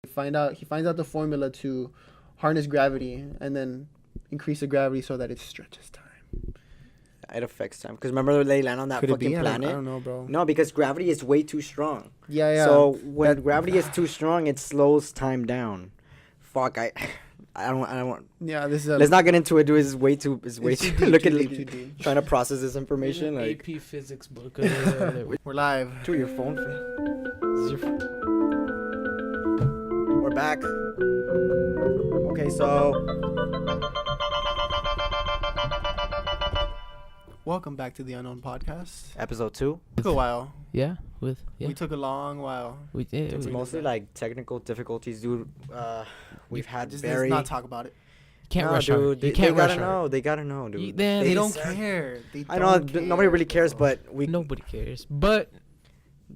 He finds out the formula to harness gravity and then increase the gravity so that it stretches time. It affects time. Because remember they land on that Could it fucking be? planet? I don't know, bro. No, because gravity is way too strong. Yeah. So when gravity is too strong, it slows time down. Fuck, I don't want. Yeah, this is. Let's not get into it, dude. It's way too. deep, Look at too deep. trying to process this information. Like, AP physics book. We're live. to your phone. We're back. Okay, so Welcome back to the Unknown Podcast. episode 2. Took a while. Yeah. We took a long while. We did. It's mostly like technical difficulties, dude. We've had Just very. let's not talk about it. Can't No, rush dude. hour. They You can't rush gotta hour. know. They gotta know, dude. They don't deserve- care. I know nobody really cares, but we. Nobody cares. But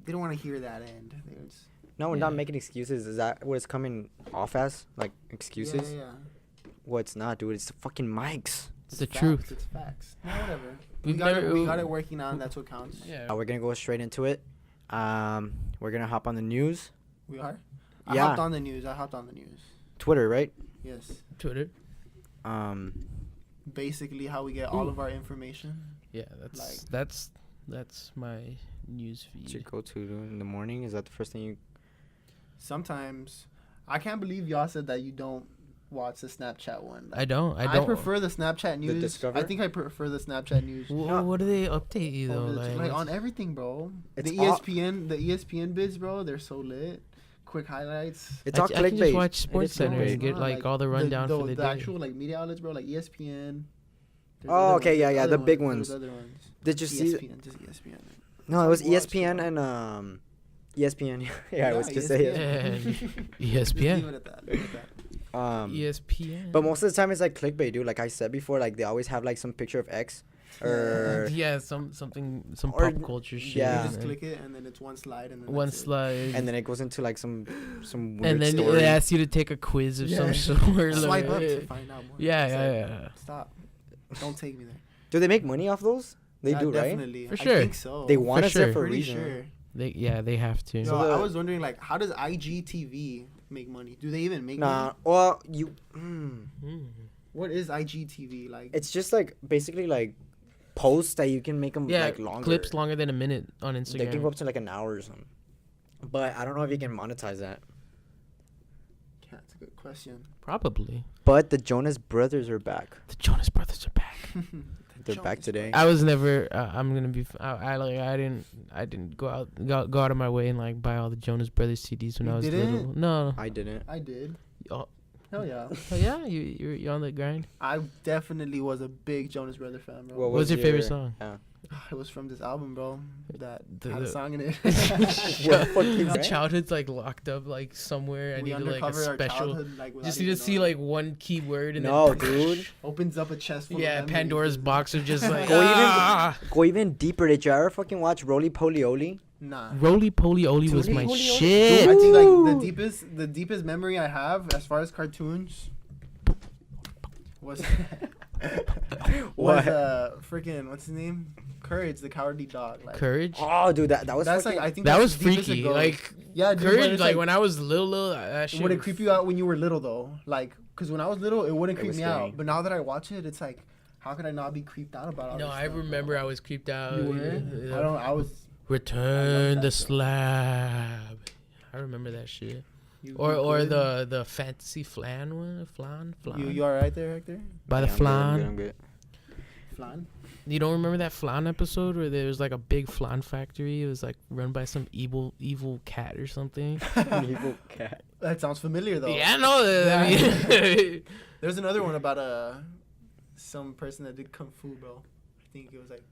They don't want to hear that end. No, we're not Yeah. making excuses. Is that what it's coming off as? Like excuses? Yeah. Well, it's not, dude. It's the fucking mics. it's the Facts, truth. It's facts. No, whatever. We We've got never- it working on. That's what counts. Yeah. We're gonna go straight into it. We're gonna hop on the news. We are. I Yeah. hopped on the news. Twitter, right? Yes. Twitter. Basically, how we get all of our information. Yeah. That's my news What feed. you go to in the morning? Is that the first thing you? Sometimes, I can't believe y'all said that you don't watch the Snapchat one. I don't. I prefer the Snapchat news. Discover? I think I prefer the Snapchat news. What do they update you though? Like on everything, bro. It's The all- ESPN bids, bro. They're so lit. Quick highlights. It's all I can just clickbait. watch Sports Center and get like all the rundown for the day. actual like media outlets, bro. Like ESPN. There's Oh, other okay, ones, yeah, there's yeah, other the big There's ones. other ones. Did you see? ESPN, just ESPN. No, it was Watch, bro. ESPN and ESPN. yeah, I was just saying. And Just leave ESPN. it at that. Leave it at that. ESPN. But most of the time it's like clickbait, dude. Like I said before, like they always have like some picture of X, or yeah, some or- pop culture shit. yeah. You just and click it and then it's one slide and then one that's it. slide. and then it goes into like some weird and then story. it asks you to take a quiz of some Yeah. sort. Swipe up like, to find out more. yeah, That's it. yeah. Stop. Don't take me there. Do they make money off those? They Yeah, do, right? definitely. For sure. I think so. They want For us there sure. for a Pretty reason. sure. They have to. No, So I the- was wondering, like, how does IGTV make money? Do they even make Nah, money? well, you. What is IGTV? Like, It's just like basically like posts that you can make them Yeah, like longer. clips longer than a minute on Instagram. They can go up to like an hour or something. But I don't know if you can monetize that. yeah, that's a good question. Probably. But the Jonas Brothers are back. The Jonas Brothers are back. They're back today. I was never. I'm gonna be. I didn't go out of my way and like buy all the Jonas Brothers CDs when You I was didn't? little. No. I didn't. I did. Oh, Hell yeah. oh yeah, you're on the grind. I definitely was a big Jonas Brother fan, bro. What What's your favorite song? Yeah. It was from this album, bro. That The- had a song in it. What fucking Our right? childhood's like locked up like somewhere. I We need to like a undercover our special. childhood, like, without Just need even to see knowing. like one key word and No, then dude. Opens up a chest full of Yeah, memories. Pandora's box of just like Go even- ah. Go even deeper. Did you ever fucking watch Roly Poly Oly? Nah. Roly Poly Oly was my Roly-poly-oly? shit. I think like the deepest memory I have as far as cartoons was What? freaking what's his name? Courage the Cowardly Dog. Like, Courage. Oh, dude, that was that's fucking. like I think That that's was the deepest it freaky. goes. Like yeah, dude, but Courage. it's Like when I was little, that shit would it was- creep you out when you were little though? Like, cause when I was little, it wouldn't It creep was me scary. out. But now that I watch it, it's like, how could I not be creeped out about all No, this I stuff, remember bro? I was creeped out. You were? Yeah. I was. Return that the shit. slab. I remember that shit. You Or good? the fantasy flan one, flan. You all right there, Hector? By the Yeah, I'm good, I'm flan. good, I'm good. Flan. You don't remember that flan episode where there was like a big flan factory? It was like run by some evil cat or something. Evil cat. That sounds familiar though. Yeah, I know that. I mean, There's another one about some person that did kung fu, bro. I think it was like.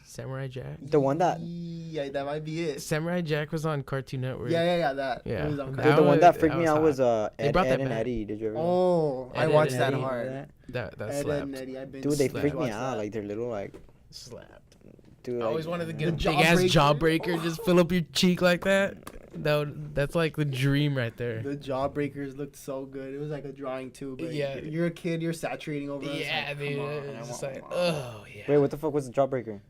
Samurai Jack. The one that. Yeah, that might be it. Samurai Jack was on Cartoon Network. Yeah, that. Yeah. It was on That Dude, the one that was- freaked me that out was was They Ed, brought Ed that and back. Eddie. Did you ever? Oh, I Ed, watched Ed, that Eddie. hard. That Ed, Ed slapped. and Eddie, I've been Dude, they Slapped. freaked me watched out. that. Like they're little like. Slapped. Dude, I always like, wanted to The get a big ass jawbreaker. jawbreaker, just fill up your cheek like that. That's like the dream right there. The jawbreakers looked so good. It was like a drawing too, but Yeah. you're a kid, you're saturating over it. It's Yeah, like, dude. come on, It's just come like, on. oh yeah. Wait, what the fuck was the jawbreaker?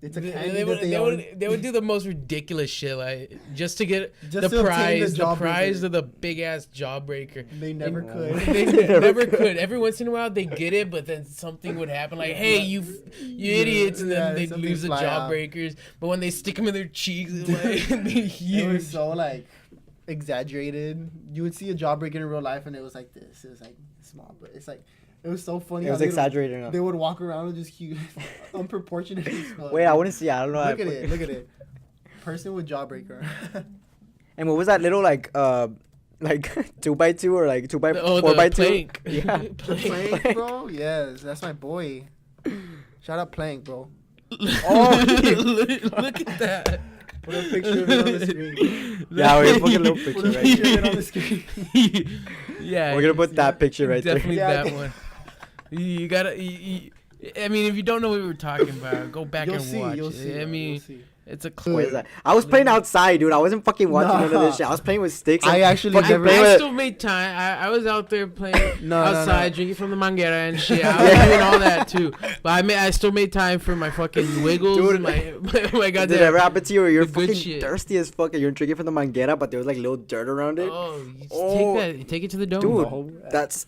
It's a candy They that they would do the most ridiculous shit, like just to get Just the to obtain prize. the The jawbreaker. prize of the big ass jawbreaker. They never could. They never could. Every once in a while they get it, but then something would happen, like, "Hey, you idiots!" And then they'd something lose the fly out. jawbreakers. But when they stick them in their cheeks, it's like they're It huge. was so like exaggerated. You would see a jawbreaker in real life, and it was like this. It was like small, but it's like it was so funny. It how was they would- exaggerated enough. They would walk around with just huge, unproportionately small. Wait, I want to see. I don't know. Look at it. Look at it. Person with jawbreaker. And what was that little like 2x2 or like 2x4x2? Oh, the plank. Yeah. Plank, bro. Yes, that's my boy. Shout out Plank, bro. Oh, look at that. Put a picture of it on the screen. Yeah, we're gonna put a little picture Put a right picture here. of it on the screen. Yeah, We're gonna put that picture right there. definitely Yeah. that one. You gotta. I mean, if you don't know what we were talking about, go back You'll and see. watch You'll it. see. I mean, you'll see. it's a What clue. is that? I was playing outside, dude. I wasn't fucking watching none of Nah. this shit. I was playing with sticks. I and actually fucking never- playing I with- still made time. I was out there playing No, outside, no. drinking from the manguera and shit. I was doing all that too. But I still made time for my fucking wiggles. Dude. And my Did it goddamn. ever happen to you where you're the good fucking shit. thirsty as fuck and you're drinking from the manguera, but there was like little dirt around it? Oh, you just Oh. take that. Take it to the dome. Dude, No. that's...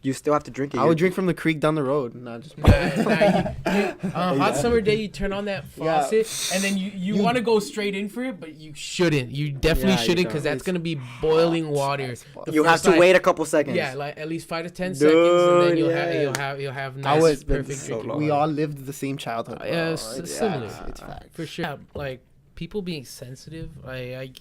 You still have to drink it. I would drink from the creek down the road. Not just. On a hot summer day, you turn on that Yeah. faucet, and then you want to go straight in for it, but you shouldn't. You definitely Yeah, you shouldn't, don't. because that's It's gonna be boiling water. The You have first to time- wait a couple seconds. Yeah, like at least 5 to 10 seconds, and then Dude, you'll have I nice, was- perfect so drinking long. We water. all lived the same childhood. bro. Yeah, It's similar. facts, It's facts. For sure. Yeah, like people being sensitive. I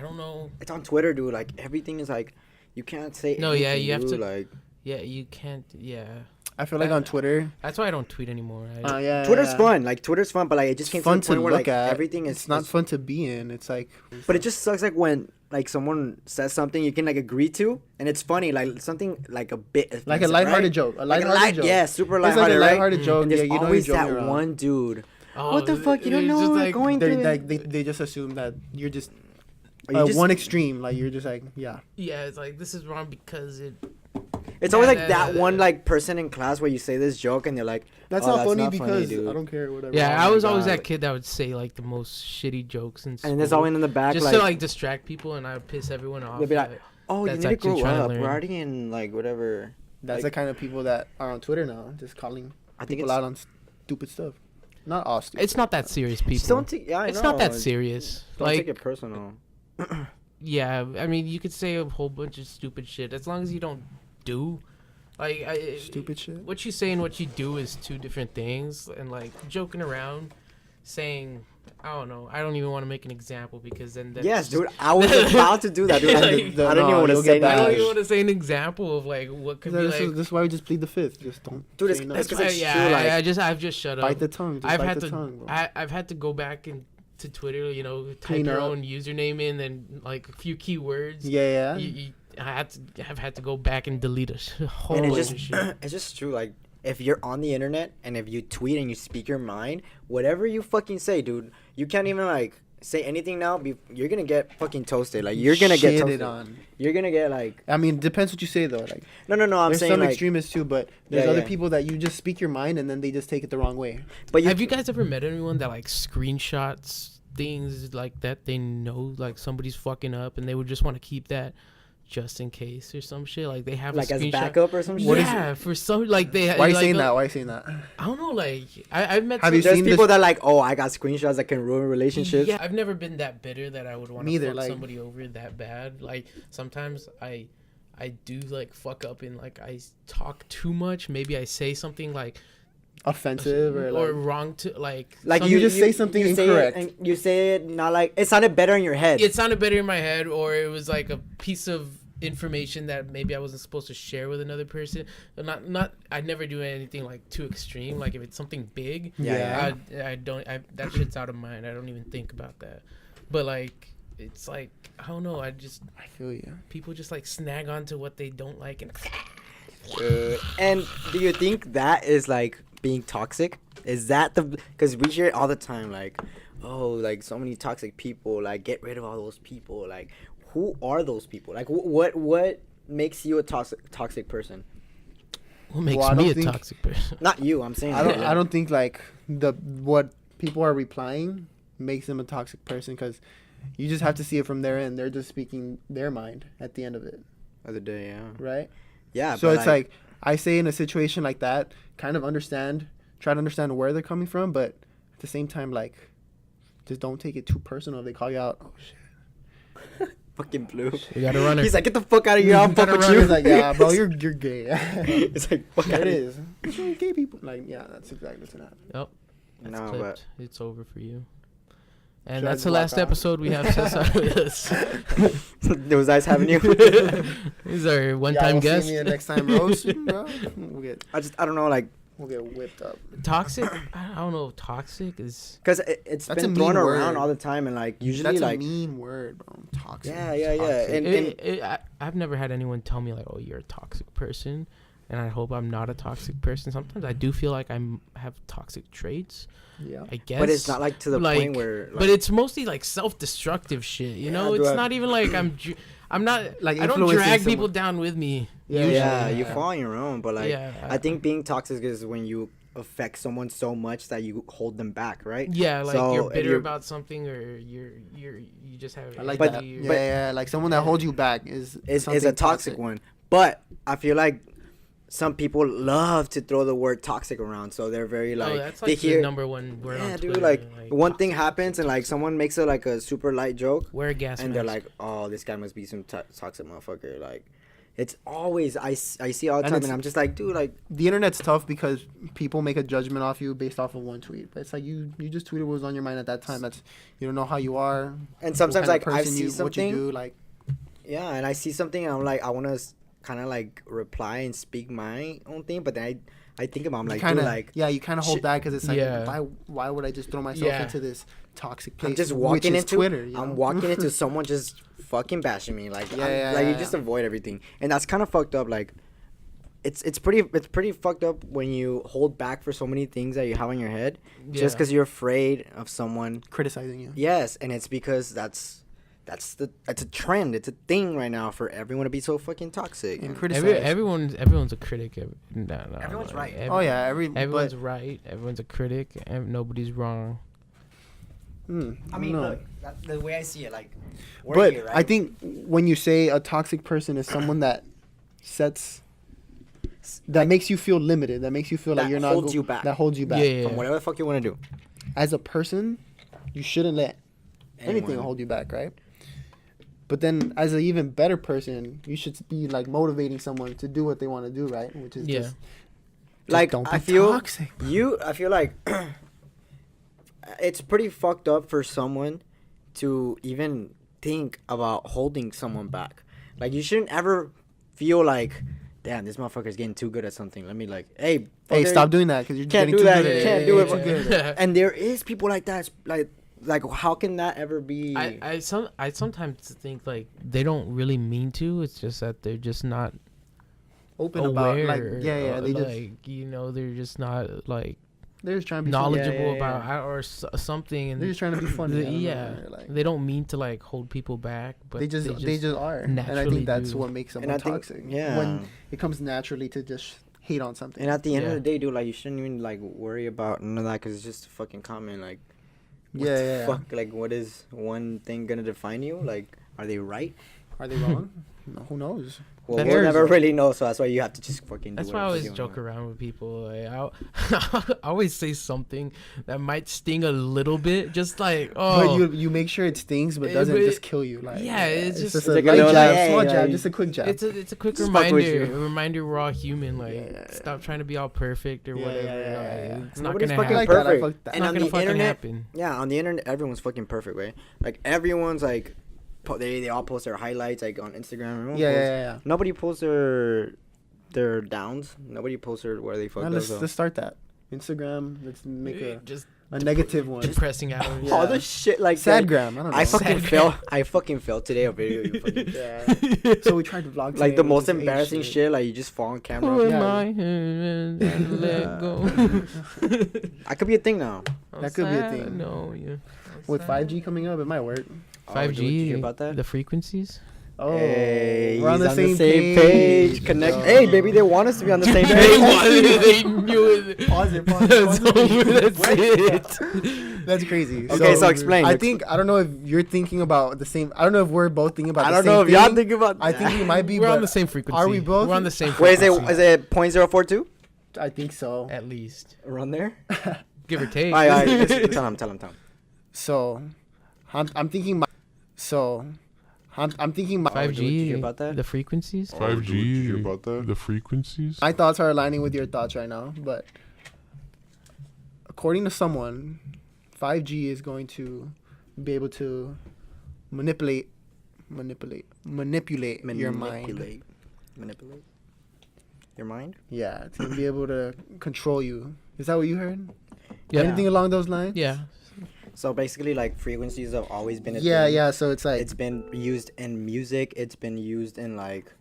don't know. It's on Twitter, dude. Like, everything is like... You can't say No, yeah, anything, you have dude. to- Like... Yeah, you can't. Yeah, I feel like on Twitter. that's why I don't tweet anymore. Yeah. Twitter's yeah. fun. Like, Twitter's fun, but like, it just It's came fun to the point to where look like at. everything is... It's not fun to be in. It's like. But it just sucks like when like someone says something you can like agree to, and it's funny, like something like a bit Like a offensive, lighthearted right? joke. A Like lighthearted joke. Yeah, super It's like lighthearted, a right? lighthearted joke. And Yeah, there's you know you're always that joking around. one dude. Oh, What the fuck? You don't it's know just what I'm like- going They're through. like they just assume that you're just Or you just- one extreme. Like you're just like yeah. Yeah, it's like this is wrong because it. It's always like Yeah, that one like person in class where you say this joke and they're like, That's "Oh, not funny because dude." I don't care whatever. Yeah, Oh I my was always God. that kid that would say like the most shitty jokes and And there's always in the back just like, to like distract people, and I would piss everyone off. they'll be like, but- "Oh, you that's need to actually grow trying to up. learn. We're already in like whatever." That's like- the kind of people that are on Twitter now, just calling I think people it's out on stupid stuff. Not all stupid. it's not that serious, people. just don't take. Yeah, I It's know. not that serious. Don't Like, take it personal. yeah, I mean, you could say a whole bunch of stupid shit as long as you don't do. Like, Stupid shit. What you say and what you do is two different things. And like joking around, saying, I don't know. I don't even want to make an example because then that's Yes, just- dude. I was about to do that, dude. Like, I didn't even want to you'll say get I that. don't back. even want to say an example of like what could be This, like. is, this is why we just plead the fifth. Just don't. Dude, say it's- no. it's 'cause I- it's yeah, true, like- I've just shut up. Bite the tongue. Just I've bite had the to tongue, bro. I've had to go back into Twitter, you know, type Clean your up. own username in and like a few keywords. Yeah, yeah. I've had to go back and delete a whole And bunch it's of just shit. it's just true. Like, if you're on the internet and if you tweet and you speak your mind, whatever you fucking say, dude, you can't even like say anything now. You're gonna get fucking toasted. Like, you're gonna get Shitted toasted. on. You're gonna get like I mean, depends what you say though. Like, no. I'm there's saying some like, extremists too, but there's Yeah, other yeah. people that you just speak your mind and then they just take it the wrong way. but Have you guys ever met anyone that like screenshots things like that they know like somebody's fucking up and they would just want to keep that just in case or some shit? Like they have like a as screenshot. backup or some shit? What is Yeah, for some like they. Why are you like, saying that? Why are you saying that? I don't know. Like I've met. Have some- you There's seen people this- that like, oh, I got screenshots that can ruin relationships. Yeah, I've never been that bitter that I would want to Neither, fuck like- somebody over that bad. Like sometimes I do like fuck up and like I talk too much. Maybe I say something like Offensive or like. wrong to like. Like you just say something you say incorrect. it and you say it not like it sounded better in your head. It sounded better in my head, or it was like a piece of information that maybe I wasn't supposed to share with another person. But not. I never do anything like too extreme. Like if it's something big, Yeah. I don't. That shit's out of mind. I don't even think about that. But like, it's like I don't know. I feel you. people just like snag onto what they don't like and. And do you think that is like being toxic? Is that the because we hear it all the time like, oh, like so many toxic people, like get rid of all those people. Like, who are those people? Like, what makes you a toxic person? What makes Well, I me don't a think- toxic person? Not you. I'm saying I don't think like what people are replying makes them a toxic person, because you just have to see it from their end. They're just speaking their mind at the end of it, Other day, yeah. right? Yeah. So but it's like I say in a situation like that, kind of try to understand where they're coming from, but at the same time, like, just don't take it too personal. If they call you out, oh shit, fucking blue. You gotta run it. He's like, get the fuck out of here. I'm fucking with you. It's like, yeah, bro, you're gay. It's like, fuck Yeah, out it of is. What's wrong with gay people? Like, yeah, that's exactly what's gonna happen. Yep. That's No, clipped. but- It's over for you. And Should I that's just the walk last off? episode we have Cesar with us. It was nice having you. He's our Y'all one-time will guest. See me the next time roast, bro. I don't know, like, We'll get whipped up. Toxic? I don't know if toxic is... because it's That's been a thrown mean around word. all the time, and like usually That's like a mean word, bro. Toxic. yeah. Toxic. And I've never had anyone tell me like, "Oh, you're a toxic person," and I hope I'm not a toxic person. Sometimes I do feel like I have toxic traits. Yeah. I guess, but it's not like to the like, point where. Like, but it's mostly like self-destructive shit. You know, do it's I- not even like I'm not Like I don't influencing drag someone. people down with me. Yeah, usually. yeah, you fall on your own. But like, Yeah, I think being toxic is when you affect someone so much that you hold them back, right? Yeah, like So, you're if bitter you're- about something, or you just have. I like But- that. envy Yeah, or- yeah, like someone that holds you back is Is something a toxic one. But I feel like some people love to throw the word toxic around, so they're very like, oh, that's they like the hear. number one word Yeah, on dude. Twitter, Like one thing toxic happens and like someone makes it like a super light joke, wear a gas and they're mask. like, "Oh, this guy must be some toxic motherfucker." Like, it's always I see all the And time, it's- and I'm just like, dude, like, The internet's tough because people make a judgment off you based off of one tweet. But it's like you just tweeted what was on your mind at that time. That's you don't know how you are. and sometimes what kind like of I person see what you something, do, like yeah, and I see something, and I'm like, I want to kind of like reply and speak my own thing, but then I think about, I'm like, kind dude, of like, yeah, you kind of hold shit. back because it's like Yeah. why would I just throw myself Yeah. into this toxic place? I'm just which walking is into Twitter. You I'm know? walking into someone just fucking bashing me, like, Yeah, like you yeah, just yeah. avoid everything, and that's kind of fucked up. Like, it's pretty fucked up when you hold back for so many things that you have in your head just Yeah. because you're afraid of someone. criticizing you. Yes, and it's because that's a trend. It's a thing right now for everyone to be so fucking toxic. And criticize. Everyone's a critic. No, Everyone's right. Oh yeah, Everyone's right. Everyone's a critic. And nobody's wrong. I mean, no. look, the way I see it, like, we're But here, right? I think when you say a toxic person is someone that makes you feel limited, that makes you feel like That you're not holds you back. that holds you back. Yeah. from whatever the fuck you want to do. As a person, you shouldn't let anything Anyone. hold you back, right? But then, as an even better person, you should be like motivating someone to do what they want to do, right? Which is Yeah. just Like, don't be I feel toxic. I feel like it's pretty fucked up for someone to even think about holding someone back. Like, you shouldn't ever feel like, damn, this motherfucker's getting too good at something. Let me like, hey, Hey, fucker, stop doing that because you're can't getting do too that. good at You it. can't do it. You're too good at it. And there is people like that. Like, how can that ever be? I sometimes think like they don't really mean to. It's just that they're just not Open aware. about like they just like they're just not like they're just trying to be knowledgeable funny. about or something, and They're just trying to be funny. I don't know, yeah, like, they don't mean to like hold people back, but they just are, and I naturally think that's do. what makes And someone I think- toxic. yeah. When it comes naturally to just hate on something. And at the end of Yeah. the day, dude, like, you shouldn't even like worry about none of that because it's just a fucking comment. Like, what Yeah, the yeah, yeah. fuck? Like, what is one thing gonna define you? Like, are they right? Are they wrong? No, who knows? Well, That we'll cares, never though. really know, so that's why you have to just fucking do That's why I whatever always you joke want. around with people. Like, I always say something that might sting a little bit, just like, oh, But you make sure it stings, but doesn't but- just kill you. Like yeah, it's just- a It's like a light little, jab, like, small hey, jab, like- just a quick jab. it's a quick Just fuck with reminder. you. A reminder we're all human. Like, Yeah. stop trying to be all perfect or Yeah, whatever. yeah, yeah, like, yeah. It's not Nobody's gonna fucking happen. like that. I perfect. fuck that. It's And not on gonna the fucking internet, happen. yeah, on the internet, everyone's fucking perfect, right? Like, everyone's like, they all post their highlights like on Instagram. Everyone Yeah, posts- yeah. Nobody posts their downs. Nobody posts where they fucked Now, up. let's So. start that. Instagram. Let's make Just a negative one. depressing hours. Yeah. All the shit like Sad that. gram. I don't know. I fucking Sad failed. gram. I fucking failed today. A video. You fucking, Yeah. So we tried to vlog. like today, the we most just ate embarrassing shit. Like, you just fall on Who camera. am Yeah. I? And let go. That could be a thing now. That could be a thing. No, yeah. With 5G coming up, it might work. Oh, did you hear 5G, about that? the frequencies. Oh, Hey, We're on the He's same page. page. Connect. Yo. Hey, baby, they want us to be on the same They page. wanted- they knew it. Pause it. That's over. That's it. That's crazy. Okay, so explain. I think I don't know if you're thinking about the same. I don't know if we're both thinking about. I the don't same know if thing. y'all thinking about. I think we might be. We're but on the same frequency. Are we both? We're on the same Wait, frequency. is it 0.042? I think so. At least. Around there? Give or take. All right. Tell him. So, I'm thinking. I'm thinking. Did you 5G. hear about that? The frequencies. 5G. Did you hear about that? The frequencies. My thoughts are aligning with your thoughts right now, but according to someone, 5G is going to be able to manipulate your mind. Manipulate. Your mind? Yeah, it's gonna be able to control you. Is that what you heard? Yeah. Anything along those lines? Yeah. So basically, like, frequencies have always been a Yeah, thing. yeah. So it's like It's been used in music. It's been used in, like,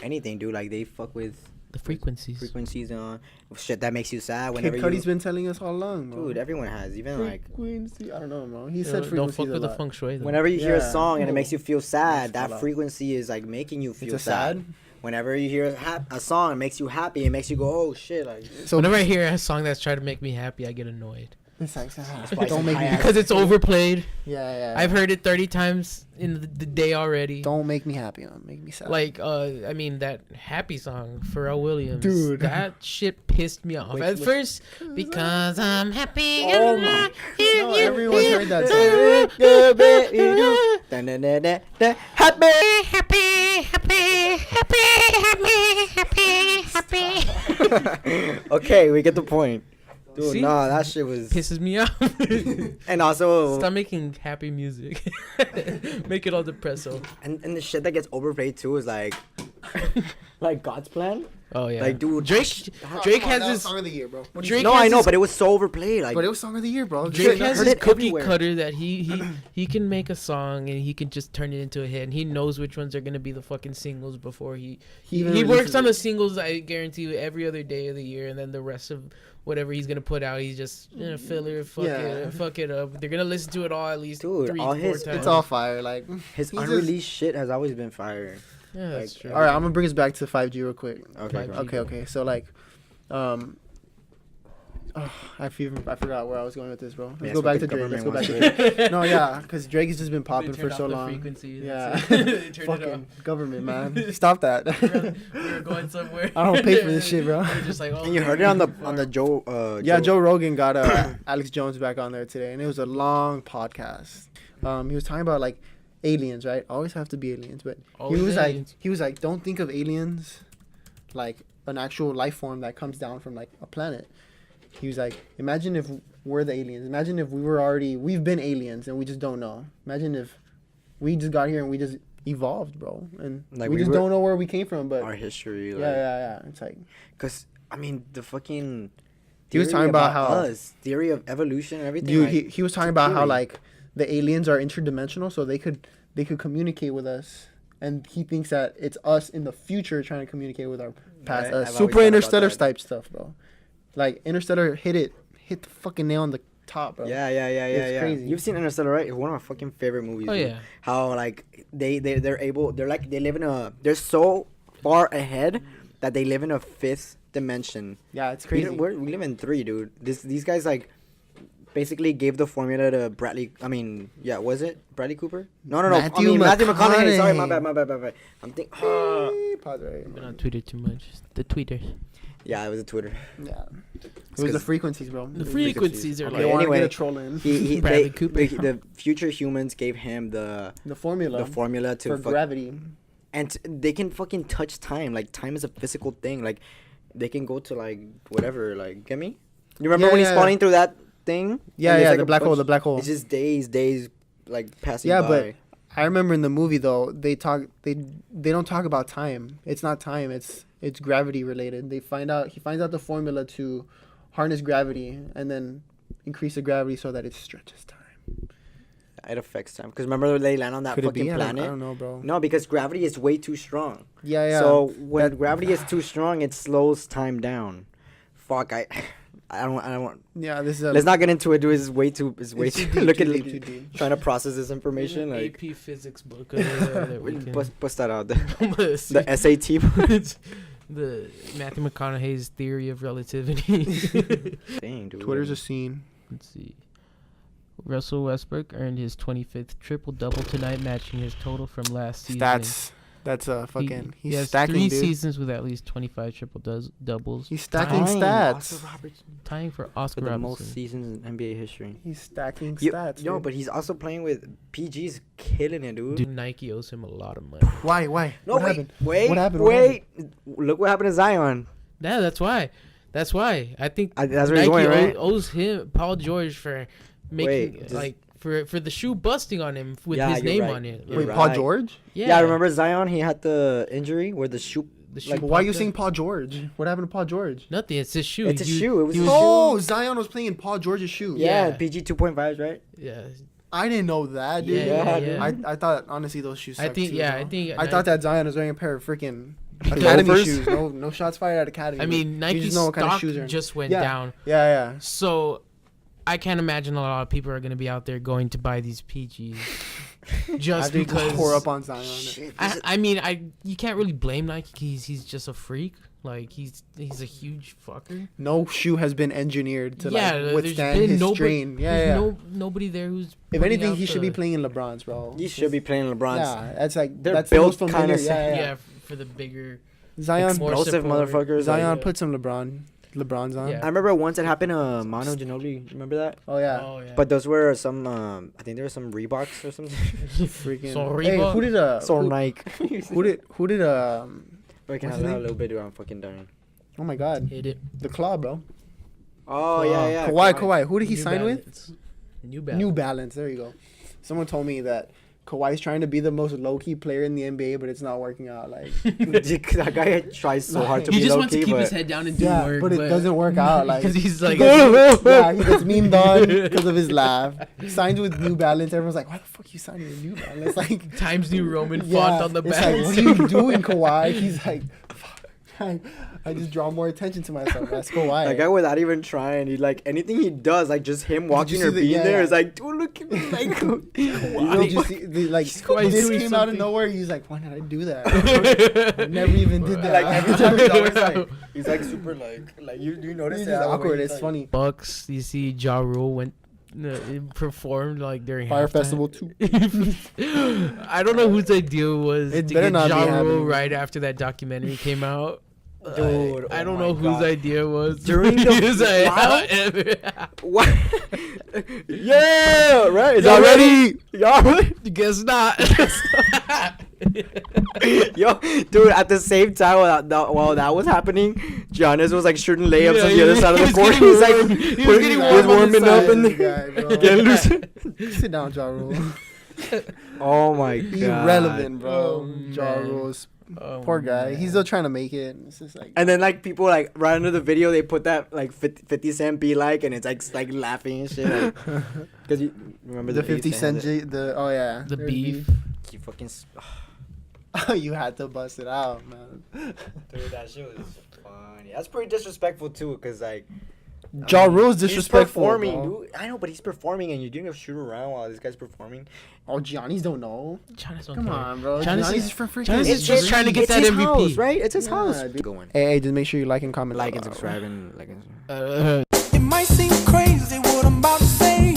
anything, dude. Like, they fuck with The frequencies. frequencies and shit that makes you sad whenever Kid you... Cudi's been telling us all along, bro. Dude, everyone has. Even, like... Frequency. I don't know, bro. He You said know, frequency. don't fuck with the feng shui. Though. Whenever you hear a Yeah. song and it makes you feel sad, That's that a frequency is, like, making you feel It's a sad. Whenever you hear a song, it makes you happy. It makes you go, oh, shit. Like, So Whenever I hear a song that's trying to make me happy, I get annoyed it's like, Spice don't and make me. hi-hat. because it's overplayed. Yeah, yeah. I've heard it 30 times in the day already. Don't make me happy. Don't make me sad. Like, I mean, that happy song, Pharrell Williams. Dude. That shit pissed me off. At first, because I'm happy. Oh and my- I'm here, No, here, everyone's here, heard that here, song. Good baby, do. Dun-dun-dun-dun-dun. Happy. Okay, we get the point. Dude, See? nah, that shit was... pisses me off. And also... Stop making happy music. Make it all depresso. And the shit that gets overplayed, too, is like... like God's Plan? Oh yeah. Like, dude... Drake has that was this. song of the year, bro. What do you Drake No, has I know, this- but it was so overplayed. Like, But it was song of the year, bro. Drake Shit, I has heard this it cookie everywhere. cutter that he can make a song and he can just turn it into a hit and he knows which ones are gonna be the fucking singles before he even works releases on it. the singles. I guarantee you every other day of the year, and then the rest of whatever he's gonna put out, he's just filler, fuck it up. They're gonna listen to it all at least Dude, 3 all 4 his- times. It's all fire. Like his he's just- unreleased shit has always been fire. Yeah, that's like, true. All right, I'm gonna bring us back to 5G real quick. Okay, 5G. go. Okay. So like, I forgot where I was going with this, bro. Let's Yes, go back but to the Drake. Let's go back government to wants Drake. No, yeah, because Drake has just been popping They for turned so off the long. frequency, Yeah, that's it. They turned it off. fucking government, man. Stop that. We were going somewhere. I don't pay for this shit, bro. They're just like, oh, And you heard it on the Joe... Yeah, Joe Rogan got Alex Jones back on there today, and it was a long podcast. He was talking about like aliens, right? Always have to be aliens, but Always aliens. he was like, don't think of aliens like an actual life form that comes down from like a planet. He was like, imagine if we're the aliens. Imagine if we've been aliens and we just don't know. Imagine if we just got here and we just evolved, bro, and Like, we we just were- don't know where we came from. But Our history. Like, yeah. It's like Because, I mean, the fucking... He was theory talking about how- us, theory of evolution and everything. dude, like, he was talking about how theory. like the aliens are interdimensional, so they could communicate with us, and he thinks that it's us in the future trying to communicate with our past. I've always Super thought about Interstellar that. type stuff, bro. Like Interstellar hit the fucking nail on the top, bro. Yeah. It's crazy. You've seen Interstellar, right? It's one of my fucking favorite movies. Oh, dude. yeah. How like they live in a, they're so far ahead that they live in a fifth dimension. Yeah, it's We, crazy. don't- we live in 3, dude. These guys like basically gave the formula to Bradley. I mean, yeah, was it Bradley Cooper? No. Matthew Matthew McConaughey. Sorry, McConaughey. my bad. I'm thinking. Pause right. been on Twitter too much. The tweeters. Yeah, it was a Twitter. Yeah, it was the frequencies, bro. The frequencies are Okay, They like want to anyway, get a troll in. Bradley Cooper. The future humans gave him the The formula to for gravity. and they can fucking touch time. Like, time is a physical thing. Like, they can go to like whatever. Like, get me? You remember Yeah, when he's yeah. spawning through that thing? Yeah, And there's, yeah, like, the a black hole, bunch- the black hole. It's just days like passing Yeah, by. but I remember in the movie though they don't talk about time. It's not time. It's gravity related. He finds out the formula to harness gravity and then increase the gravity so that it stretches time. It affects time. Because remember they land on that Could it fucking be? I planet? don't know, bro. No, because gravity is way too strong. Yeah. So when gravity is too strong, it slows time down. Fuck, I don't want. Yeah, this is a. Let's not get into it, dude. It's way too. It's Too. deep, Look too at deep, too deep. trying to process this information. Like, AP physics book. That we can bust that out. The the SAT. the Matthew McConaughey's theory of relativity. Dang, dude. Twitter's a scene. Let's see. Russell Westbrook earned his 25th triple-double tonight, matching his total from last season. That's a fucking. He He's has stacking, 3 dude. seasons with at least 25 doubles. He's stacking Dang, stats. Oscar Robertson. Tying for For Oscar the Robertson. most seasons in NBA history. He's stacking Yo, stats. Yo, dude. but he's also playing with PG's killing it, dude. Dude, Nike owes him a lot of money. Why? No, What wait, happened? wait, What happened? wait. Look what happened to Zion. Yeah, that's why. That's why. I think That's where Nike he's going, right? owes him, Paul George, for making, Wait, just- like, for the shoe busting on him with Yeah, his you're name right. on it. You're Wait, right. Paul George? Yeah, I remember Zion. He had the injury where the shoe. The shoe Like, Why are you popped saying up. Paul George? What happened to Paul George? Nothing. It's his shoe. It's a You- shoe. It was he his Oh, Zion was playing Paul George's shoe. Yeah, Yeah. PG 2.5s, right? Yeah. I didn't know that, dude. Yeah, yeah. I thought honestly those shoes. I suck think. too, Yeah, bro. I think. I thought that Zion was wearing a pair of freaking Academy Loafers? shoes. No shots fired at Academy. I mean, You Nike's just know what kind of stock shoes are in. just went Yeah. down. Yeah. So I can't imagine a lot of people are going to be out there going to buy these PGs just After he just because. tore up on Zion. Shit, I mean, you can't really blame Nike. He's just a freak. Like he's a huge fucker. No shoe has been engineered to Yeah, like there's withstand been his nobody- strain. Yeah, There's yeah. nobody there who's. If putting anything, out he should be the- playing in LeBron's, bro. you should be playing LeBron's. Yeah, that's like They're that's the most built familiar. kinda Yeah. for the bigger. Zion, More Explosive support. motherfuckers. Zion, Like, put some LeBron's on. Yeah. I remember once it happened to Manu Ginobili. Remember that? Oh yeah. Oh yeah. But those were some. I think there were some Reeboks or something. Freaking. So Hey, Reebok- who did So who, Nike. who did We can What's have his a name? little bit. I'm fucking dying. oh my god, hit it. the claw, bro. Oh yeah. Kawhi. Who did he New sign with? Balance. New Balance. New Balance. There you go. Someone told me that Kawhi's trying to be the most low-key player in the NBA, but it's not working out. Like, That guy tries so hard to He be just low wants to key, keep but his head down and do yeah, work, but it doesn't work out. Like, because he's like, yeah, he gets memed on because of his laugh. He signs with New Balance. Everyone's like, "Why the fuck you signing with New Balance?" Like, Times New Roman font yeah, on the it's back. like, what are you doing, Kawhi? He's like, fuck, I just draw more attention to myself. That's Kawhi. that guy without even trying, he like anything he does, like just him walking see or the- being yeah, there yeah. is like, dude, look at me, like, Did you see, like, Kawhi's this doing came out of something. nowhere. He's like, "Why did I do that? I never even did that." like every time he's always like, he's like super like you notice It's that just awkward. way It's he's, like- funny. Bucks. You see, Ja Rule went. Performed like during Fire halftime. Festival 2. I don't know whose idea it was It to better get not be Ja Rule happening. right after that documentary came out. Dude, I oh don't my know God. whose idea it was. During the He was like, trial? What? Yeah, right. Is Y'all that ready? Y'all ready? Guess not. Yo, dude, at the same time while that was happening, Giannis was like shooting layups Yeah, on the he other was- side of he the was court. getting He's like, warm. He was put- getting he warm was on the warming side. up and This guy, bro. getting loose. Sit down, Ja Rule. Oh my god. Irrelevant, bro. Oh, Ja man. Rule's Oh, poor guy. man. He's still trying to make it. It's just like, And then like people like right under the video they put that like 50 Cent be like and it's like laughing and shit. Because you remember the the 50 Cent Cent, the oh yeah, The there's beef. You fucking You had to bust it out, man. dude, that shit was funny. That's pretty disrespectful too, cause like Ja Rule's he's disrespectful, performing, bro. dude. I know, but he's performing, and you're doing a shoot around while this guy's performing. Oh, Giannis don't know. Giannis don't Come care. on, bro. Giannis Giannis is- is for freaking. Giannis is just trying to get it's that his MVP. house, right? It's his Yeah, house. dude. Going. Hey, just make sure you like and comment. Like and subscribe and like. Uh, It might seem crazy what I'm about to say.